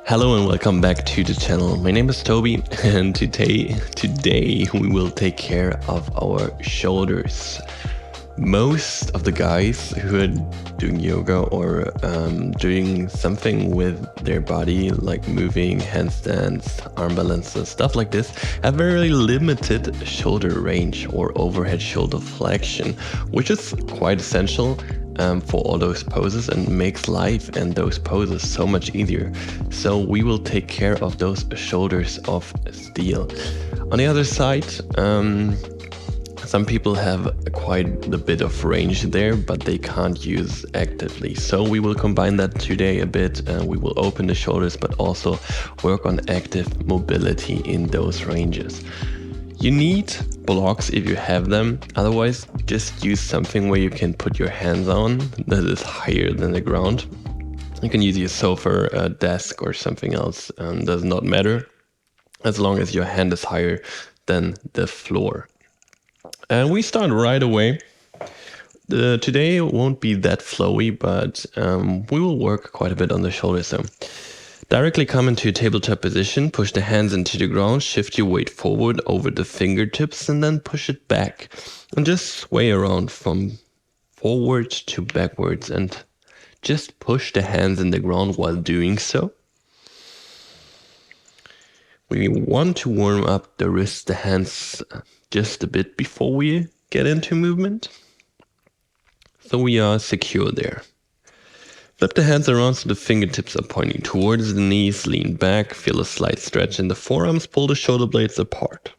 Hello and welcome back to the channel. My name is Toby and today we will take care of our shoulders. Most of the guys who are doing yoga or doing something with their body, like moving handstands, arm balances, stuff like this, have very limited shoulder range or overhead shoulder flexion, which is quite essential for all those poses and makes life and those poses so much easier. So we will take care of those shoulders of steel. On the other side, some people have quite a bit of range there, but they can't use actively. So we will combine that today a bit. We will open the shoulders, but also work on active mobility in those ranges. You need blocks if you have them. Otherwise, just use something where you can put your hands on that is higher than the ground. You can use your sofa, a desk, or something else. Does not matter as long as your hand is higher than the floor. And we start right away. Today won't be that flowy, but we will work quite a bit on the shoulders. So directly come into your tabletop position, push the hands into the ground, shift your weight forward over the fingertips, and then push it back. And just sway around from forward to backwards and just push the hands in the ground while doing so. We want to warm up the wrists, the hands just a bit before we get into movement. So we are secure there. Flip the hands around so the fingertips are pointing towards the knees, lean back, feel a slight stretch in the forearms, pull the shoulder blades apart.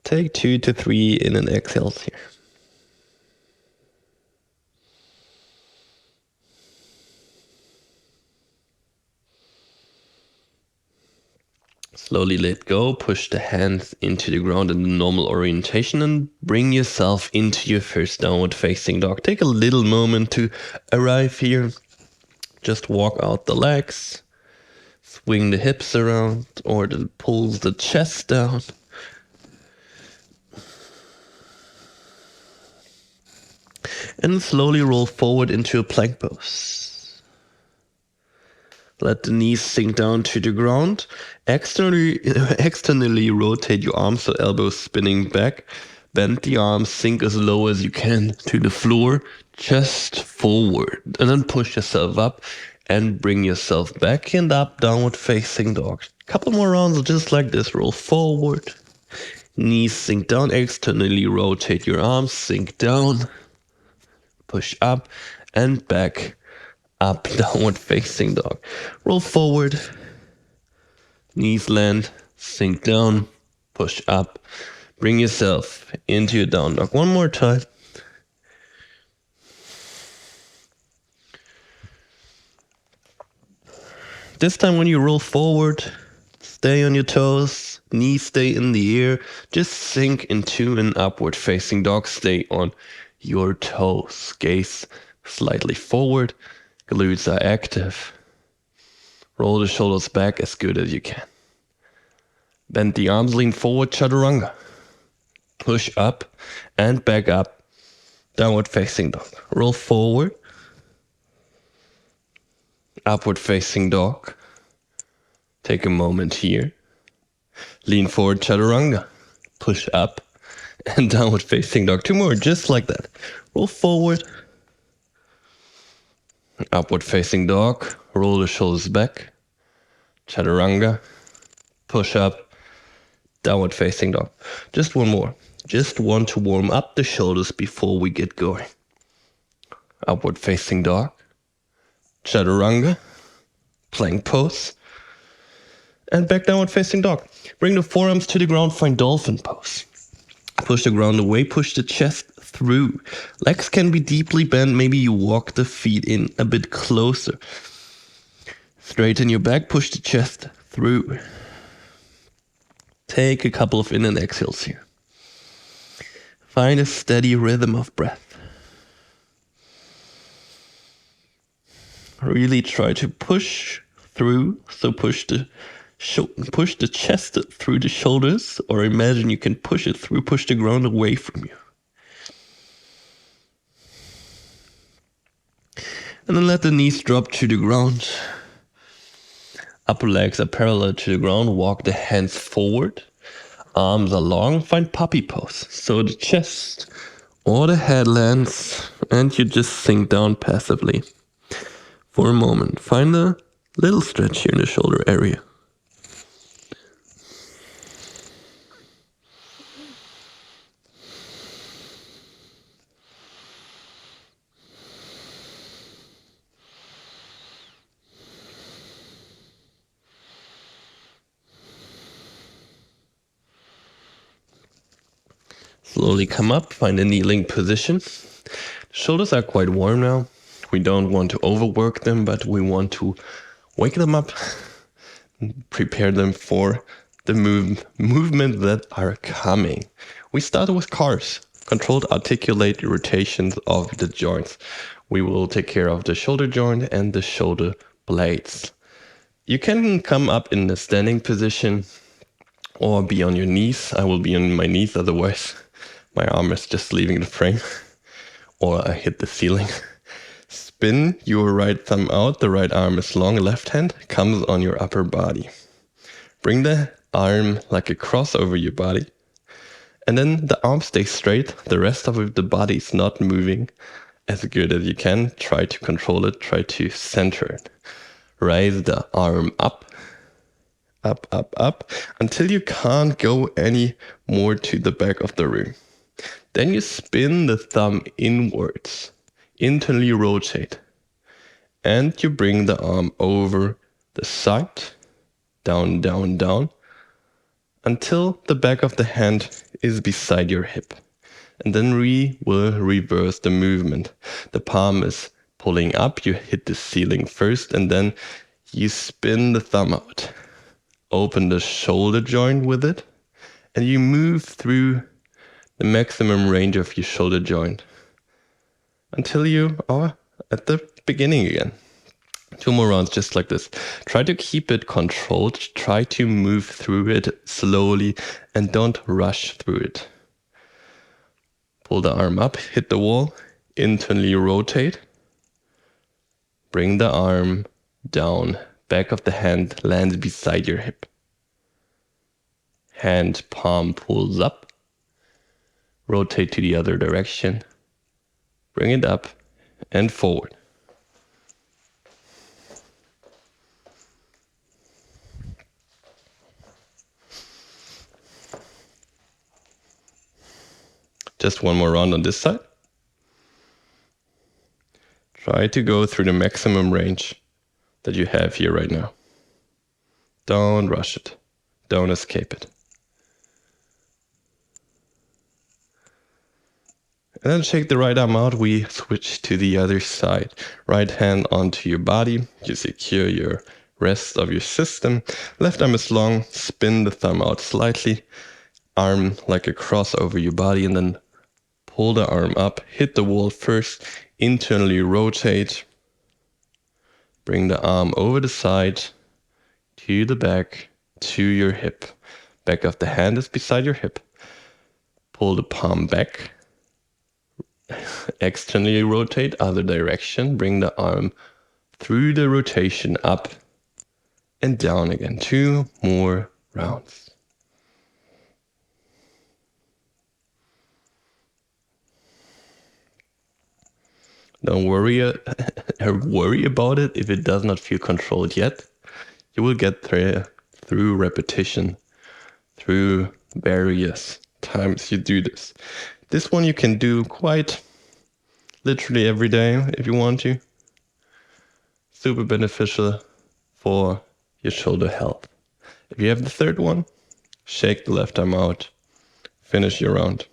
Take 2 to 3 in and exhales here. Slowly let go, push the hands into the ground in the normal orientation and bring yourself into your first downward facing dog. Take a little moment to arrive here. Just walk out the legs, swing the hips around or pull the chest down. And slowly roll forward into a plank pose. Let the knees sink down to the ground. Externally rotate your arms so elbows spinning back. Bend the arms, sink as low as you can to the floor, chest forward. And then push yourself up and bring yourself back and up, downward facing dog. Couple more rounds just like this. Roll forward. Knees sink down. Externally rotate your arms, sink down. Push up and back. Up, downward facing dog. Roll forward. Knees land, sink down, push up. Bring yourself into your down dog. One more time. This time when you roll forward, stay on your toes, knees stay in the air. Just sink into an upward facing dog. Stay on your toes. Gaze slightly forward. Glutes are active. Roll the shoulders back as good as you can. Bend the arms, lean forward, chaturanga. Push up and back up. Downward facing dog. Roll forward. Upward facing dog. Take a moment here. Lean forward, chaturanga. Push up and downward facing dog. 2 more, just like that. Roll forward. Upward facing dog, roll the shoulders back, chaturanga, push up, downward facing dog. Just 1 more. Just want to warm up the shoulders before we get going. Upward facing dog, chaturanga, plank pose, and back downward facing dog. Bring the forearms to the ground, find dolphin pose. Push the ground away, push the chest through. Legs can be deeply bent. Maybe you walk the feet in a bit closer. Straighten your back, push the chest through. Take a couple of in and exhales here. Find a steady rhythm of breath. Really try to push through, so push the chest through the shoulders, or imagine you can push it through, push the ground away from you. And then let the knees drop to the ground. Upper legs are parallel to the ground. Walk the hands forward. Arms are long. Find puppy pose. So the chest or the head lands and you just sink down passively. For a moment, find a little stretch here in the shoulder area. Slowly come up, find a kneeling position. The shoulders are quite warm now. We don't want to overwork them, but we want to wake them up, prepare them for the movement that are coming. We start with cars, controlled articulated rotations of the joints. We will take care of the shoulder joint and the shoulder blades. You can come up in the standing position or be on your knees. I will be on my knees, otherwise my arm is just leaving the frame or I hit the ceiling. Spin your right thumb out, the right arm is long, left hand comes on your upper body. Bring the arm like a cross over your body. And then the arm stays straight, the rest of the body is not moving as good as you can. Try to control it, try to center it. Raise the arm up, up, up, up, until you can't go any more to the back of the room. Then you spin the thumb inwards, internally rotate, and you bring the arm over the side, down, down, down, until the back of the hand is beside your hip. And then we will reverse the movement. The palm is pulling up, you hit the ceiling first, and then you spin the thumb out. Open the shoulder joint with it, and you move through the maximum range of your shoulder joint until you are at the beginning again. 2 more rounds just like this. Try to keep it controlled, try to move through it slowly and don't rush through it. Pull the arm up, hit the wall, internally rotate, bring the arm down, back of the hand lands beside your hip. Hand palm pulls up. Rotate to the other direction, bring it up and forward. Just 1 more round on this side. Try to go through the maximum range that you have here right now. Don't rush it. Don't escape it. And then shake the right arm out, we switch to the other side. Right hand onto your body, you secure your rest of your system. Left arm is long, spin the thumb out slightly. Arm like a cross over your body and then pull the arm up, hit the wall first, internally rotate. Bring the arm over the side, to the back, to your hip. Back of the hand is beside your hip. Pull the palm back. Externally rotate, other direction, bring the arm through the rotation up and down again. 2 more rounds. Don't worry about it if it does not feel controlled yet. You will get there through repetition, through various times you do this. This one you can do quite literally every day if you want to. Super beneficial for your shoulder health. If you have the third one, shake the left arm out, finish your round.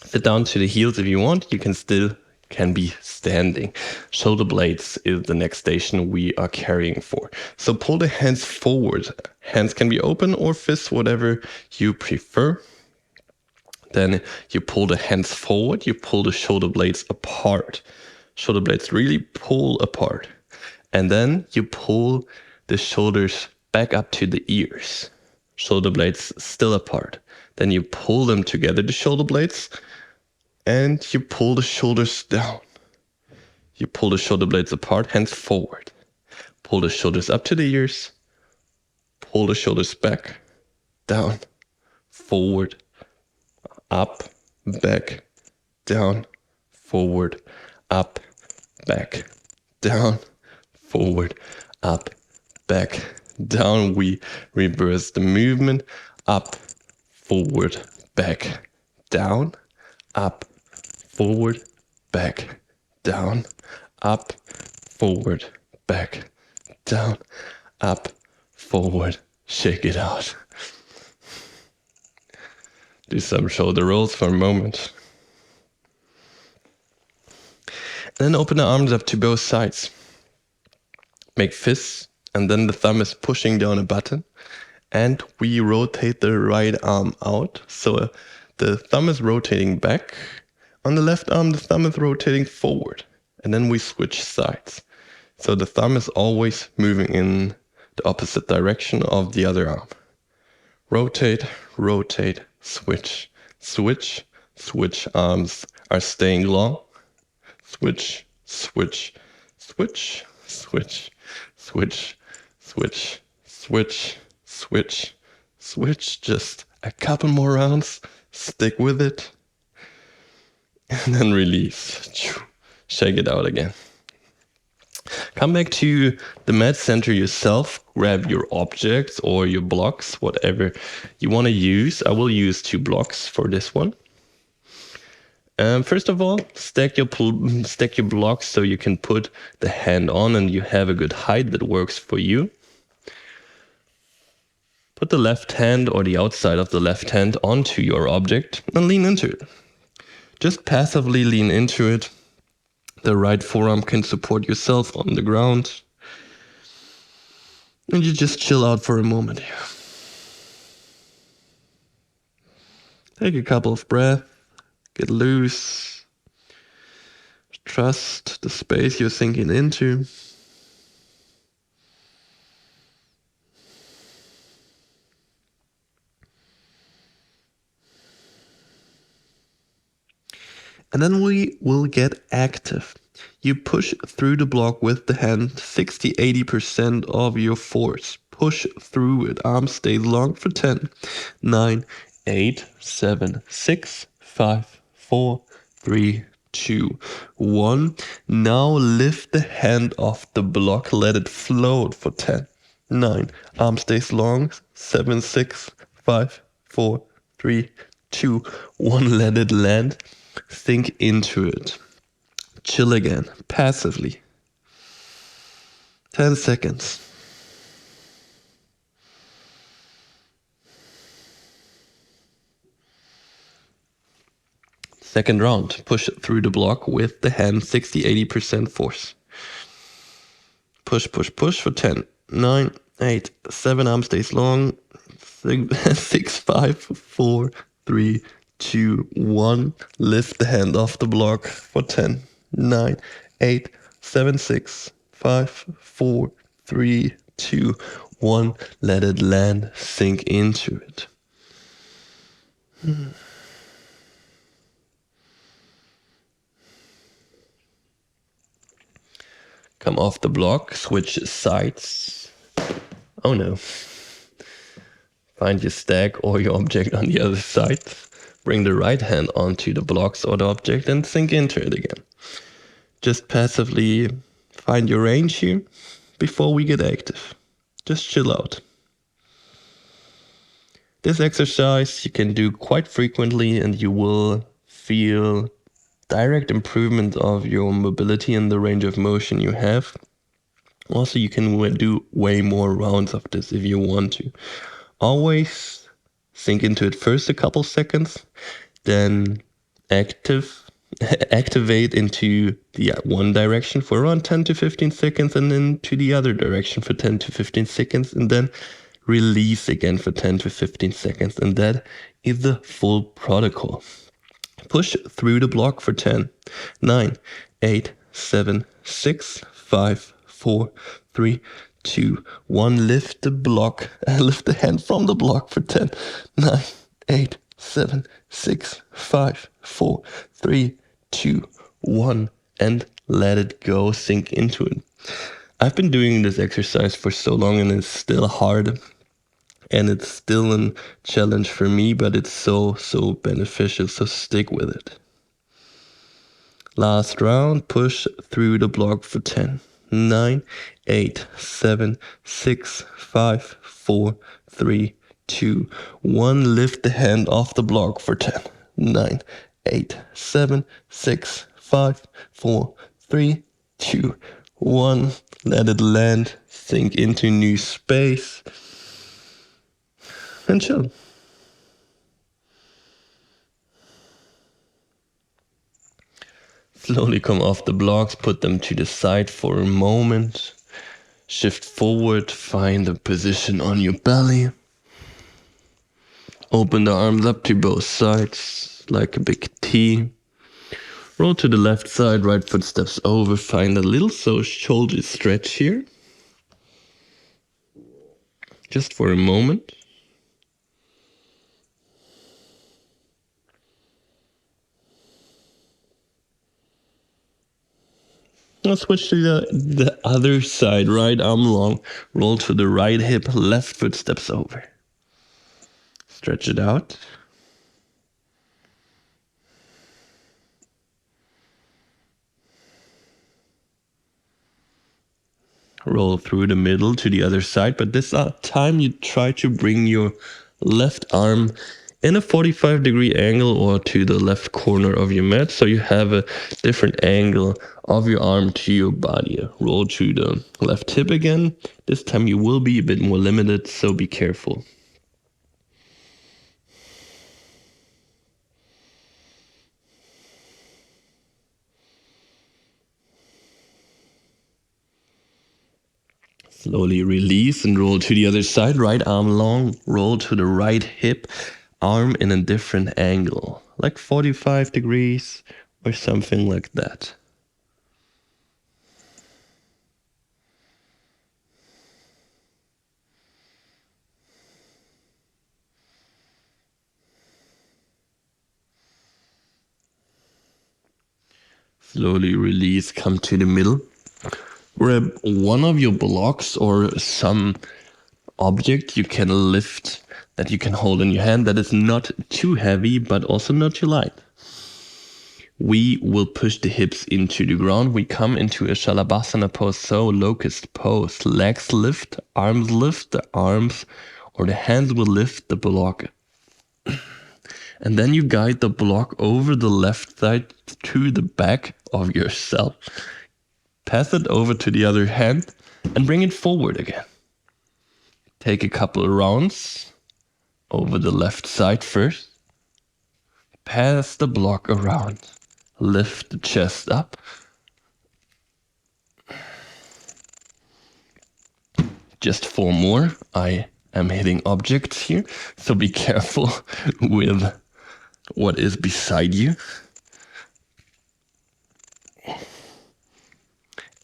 Sit down to the heels if you want. You can be standing. Shoulder blades is the next station we are carrying for. So pull the hands forward. Hands can be open or fists, whatever you prefer. Then you pull the hands forward, you pull the shoulder blades apart. Shoulder blades really pull apart. And then you pull the shoulders back up to the ears. Shoulder blades still apart. Then you pull them together, the shoulder blades, and you pull the shoulders down. You pull the shoulder blades apart, hands forward. Pull the shoulders up to the ears. Pull the shoulders back, down, forward, up, back, down, forward, up, back, down, forward, up, back, down. We reverse the movement, up, forward, back, down, up, forward, back, down, up, forward, back, down, up, forward. Shake it out. Do some shoulder rolls for a moment. Then open the arms up to both sides. Make fists, and then the thumb is pushing down a button. And we rotate the right arm out. So the thumb is rotating back. On the left arm, the thumb is rotating forward. And then we switch sides. So the thumb is always moving in the opposite direction of the other arm. Rotate, rotate, switch, switch, switch. Arms are staying long. Switch, switch, switch, switch, switch, switch, switch, switch, switch. Just a couple more rounds. Stick with it. And then release. Shake it out again. Come back to the mat, center yourself, grab your objects or your blocks, whatever you want to use. I will use 2 blocks for this one. First of all, stack your blocks so you can put the hand on and you have a good height that works for you. Put the left hand or the outside of the left hand onto your object and lean into it. Just passively lean into it. The right forearm can support yourself on the ground. And you just chill out for a moment here. Take a couple of breaths. Get loose. Trust the space you're sinking into. And then we will get active. You push through the block with the hand 60-80% of your force. Push through it. Arm stays long for 10, 9, 8, 7, 6, 5, 4, 3, 2, 1. Now lift the hand off the block. Let it float for 10, 9. Arm stays long. 7, 6, 5, 4, 3, 2, 1. Let it land. Sink into it. Chill again, passively. 10 seconds. Second round, push through the block with the hand 60-80% force. Push, push, push for 10, 9, 8, 7, arm stays long, 6, 5, 4, 3, 2, 1. Lift the hand off the block for 10, 9, 8, 7, 6, 5, 4, 3, 2, 1. Let it land, sink into it. Come off the block, switch sides. Oh no. Find your stack or your object on the other side. Bring the right hand onto the blocks or the object and sink into it again. Just passively find your range here before we get active. Just chill out. This exercise you can do quite frequently and you will feel direct improvement of your mobility and the range of motion you have. Also, you can do way more rounds of this if you want to. Always sink into it first a couple seconds, then activate into the one direction for around 10 to 15 seconds and then to the other direction for 10 to 15 seconds and then release again for 10 to 15 seconds. And that is the full protocol. Push through the block for 10, 9, 8, 7, 6, 5, 4, 3, 2, 1. Lift the block, lift the hand from the block for 10, 9, 8, 7, 6, 5, 4, 3, 2, 1. and let it go, sink into it. I've been doing this exercise for so long and it's still hard and it's still a challenge for me, but it's so beneficial, so stick with it. Last round, push through the block for 10. 9, 8, 7, 6, 5, 4, 3, 2, 1. Lift the hand off the block for 10. 9, 8, 7, 6, 5, 4, 3, 2, 1. Let it land, sink into new space, and chill. Slowly come off the blocks, put them to the side for a moment. Shift forward, find a position on your belly. Open the arms up to both sides, like a big T. Roll to the left side, right foot steps over. Find a little shoulder stretch here. Just for a moment. Now switch to the other side, right arm long. Roll to the right hip, left foot steps over. Stretch it out. Roll through the middle to the other side, but this time you try to bring your left arm in a 45-degree angle or to the left corner of your mat, so you have a different angle of your arm to your body. Roll to the left hip again. This time you will be a bit more limited, so be careful. Slowly release and roll to the other side. Right arm long, roll to the right hip, arm in a different angle, like 45 degrees or something like that. Slowly release, come to the middle. Grab one of your blocks or some object you can lift that you can hold in your hand that is not too heavy but also not too light. We will push the hips into the ground. We come into a Shalabhasana pose, so locust pose. Legs lift, the arms or the hands will lift the block. And then you guide the block over the left side to the back of yourself. Pass it over to the other hand and bring it forward again. Take a couple of rounds over the left side first. Pass the block around. Lift the chest up. Just 4 more. I am hitting objects here, so be careful with what is beside you.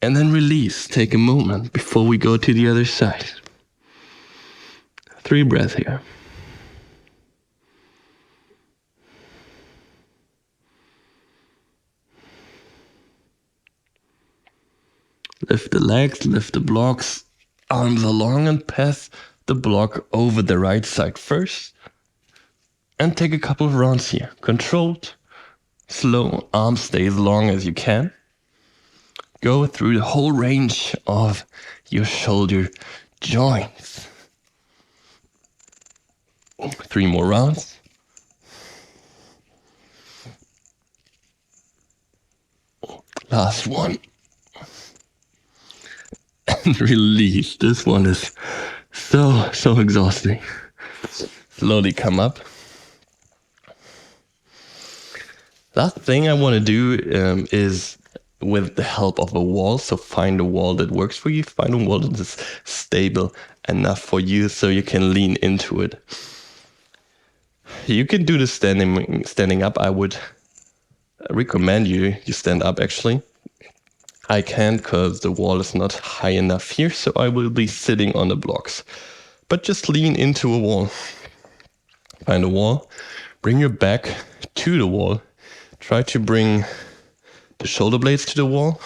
And then release. Take a moment before we go to the other side. 3 breaths here. Lift the legs, lift the blocks, arms along and pass the block over the right side first. And take a couple of rounds here. Controlled, slow, arms stay as long as you can. Go through the whole range of your shoulder joints. 3 more rounds. Last one. And release. This one is so exhausting. Slowly come up. Last thing I want to do is with the help of a wall. So find a wall that works for you. Find a wall that is stable enough for you so you can lean into it. You can do this standing up. I would recommend you stand up actually. I can't because the wall is not high enough here, so I will be sitting on the blocks. But just lean into a wall. Find a wall. Bring your back to the wall. Try to bring the shoulder blades to the wall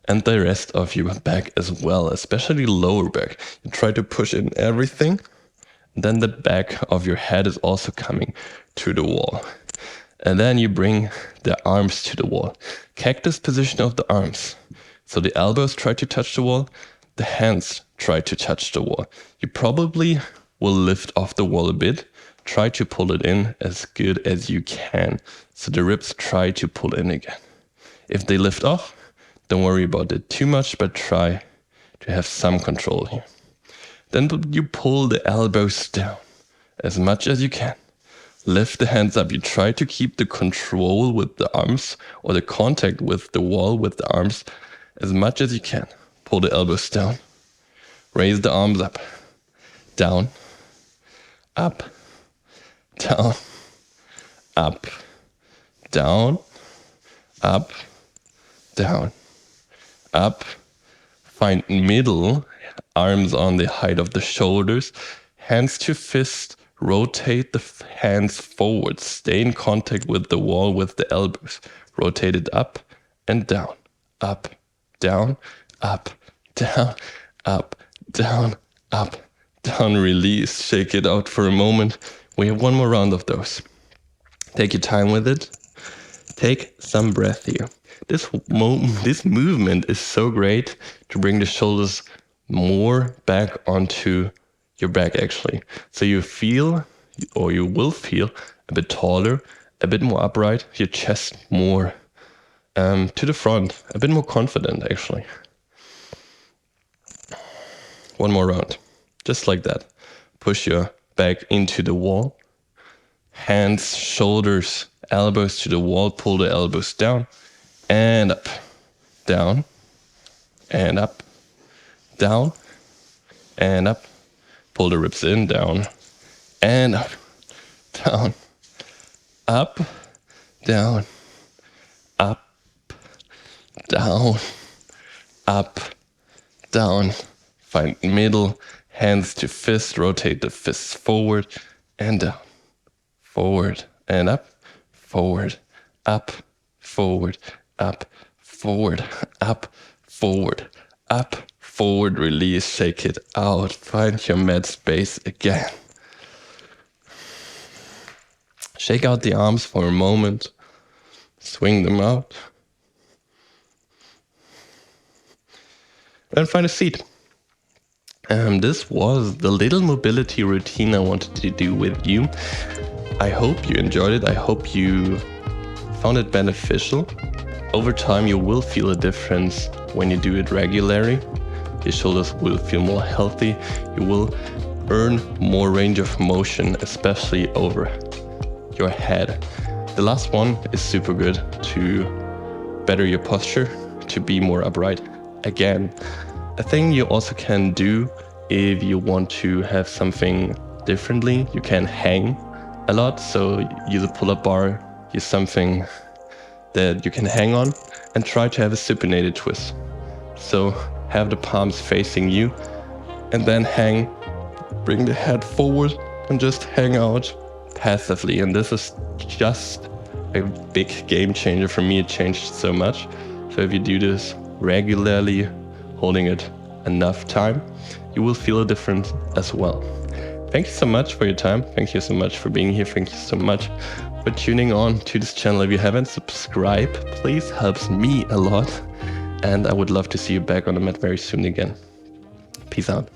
and the rest of your back as well, especially lower back. You try to push in everything. Then the back of your head is also coming to the wall. And then you bring the arms to the wall. Cactus position of the arms. So the elbows try to touch the wall. The hands try to touch the wall. You probably will lift off the wall a bit. Try to pull it in as good as you can. So the ribs try to pull in again. If they lift off, don't worry about it too much, but try to have some control here. Then you pull the elbows down as much as you can. Lift the hands up. You try to keep the control with the arms or the contact with the wall with the arms as much as you can. Pull the elbows down. Raise the arms up. Down. Up. Down. Up. Down. Up. Down. Up. Find middle. Arms on the height of the shoulders. Hands to fist. Rotate the hands forward. Stay in contact with the wall with the elbows. Rotate it up and down. Up, down, up, down, up, down, up, down. Release. Shake it out for a moment. We have one more round of those. Take your time with it. Take some breath here. This movement is so great to bring the shoulders more back onto your back actually. So you feel, or you will feel, a bit taller, a bit more upright, your chest more to the front, a bit more confident actually. One more round, just like that. Push your back into the wall. Hands, shoulders, elbows to the wall, pull the elbows down and up, down and up, down and up. Pull the ribs in, down, and up, down, up, down, up, down, up, down. Find middle, hands to fist, rotate the fists forward and down, forward and up, forward, up, forward, up, forward, up, forward, up, forward, release, shake it out. Find your mat space again. Shake out the arms for a moment. Swing them out. Then find a seat. This was the little mobility routine I wanted to do with you. I hope you enjoyed it. I hope you found it beneficial. Over time, you will feel a difference when you do it regularly. Your shoulders will feel more healthy. You will earn more range of motion, especially over your head. The last one is super good to better your posture, to be more upright. Again, a thing you also can do if you want to have something differently, you can hang a lot. So use a pull-up bar, use something that you can hang on and try to have a supinated twist. So have the palms facing you and then hang, bring the head forward and just hang out passively. And this is just a big game changer for me. It changed so much. So if you do this regularly, holding it enough time, you will feel a difference as well. Thank you so much for your time. Thank you so much for being here. Thank you so much for tuning on to this channel. If you haven't subscribed, please, helps me a lot. And I would love to see you back on the mat very soon again. Peace out.